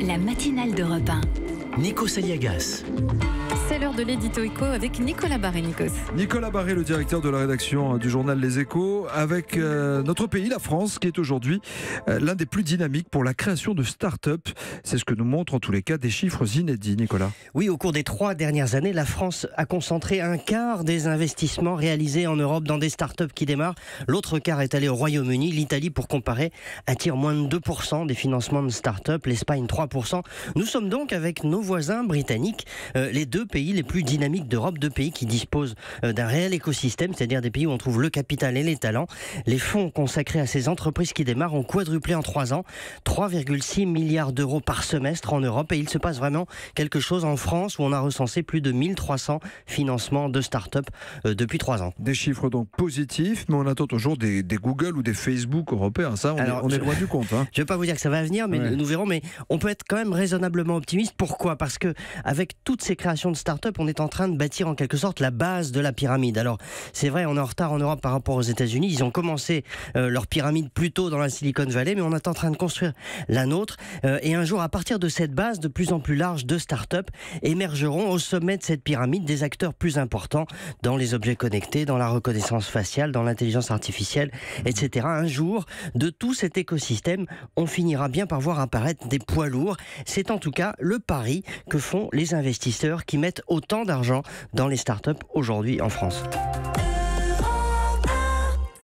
La matinale d'Europe 1. Nikos Aliagas. C'est l'heure de l'édito éco avec Nicolas Barré. Nicolas Barré, le directeur de la rédaction du journal Les Échos, avec notre pays, la France, qui est aujourd'hui l'un des plus dynamiques pour la création de start-up. C'est ce que nous montrent en tous les cas des chiffres inédits, Nicolas. Oui, au cours des 3 dernières années, la France a concentré un quart des investissements réalisés en Europe dans des start-up qui démarrent. L'autre quart est allé au Royaume-Uni. L'Italie, pour comparer, attire moins de 2% des financements de start-up, l'Espagne 3%. Nous sommes donc avec nos voisins britanniques, les deux pays les plus dynamiques d'Europe, deux pays qui disposent d'un réel écosystème, c'est-à-dire des pays où on trouve le capital et les talents. Les fonds consacrés à ces entreprises qui démarrent ont quadruplé en 3 ans, 3,6 milliards d'euros par semestre en Europe, et il se passe vraiment quelque chose en France où on a recensé plus de 1300 financements de start-up depuis 3 ans. Des chiffres donc positifs, mais on attend toujours des Google ou des Facebook européens. Ça, on est loin du compte. Je ne vais pas vous dire que ça va venir, mais nous verrons. Mais on peut être quand même raisonnablement optimiste. Pourquoi ? Parce que avec toutes ces créations de start-up, on est en train de bâtir en quelque sorte la base de la pyramide. Alors, c'est vrai, on est en retard en Europe par rapport aux États-Unis. Ils ont commencé leur pyramide plus tôt dans la Silicon Valley, mais on est en train de construire la nôtre. Et un jour, à partir de cette base de plus en plus large de start-up, émergeront au sommet de cette pyramide des acteurs plus importants dans les objets connectés, dans la reconnaissance faciale, dans l'intelligence artificielle, etc. Un jour, de tout cet écosystème, on finira bien par voir apparaître des poids lourds. C'est en tout cas le pari que font les investisseurs qui mettent autant d'argent dans les start-up aujourd'hui en France.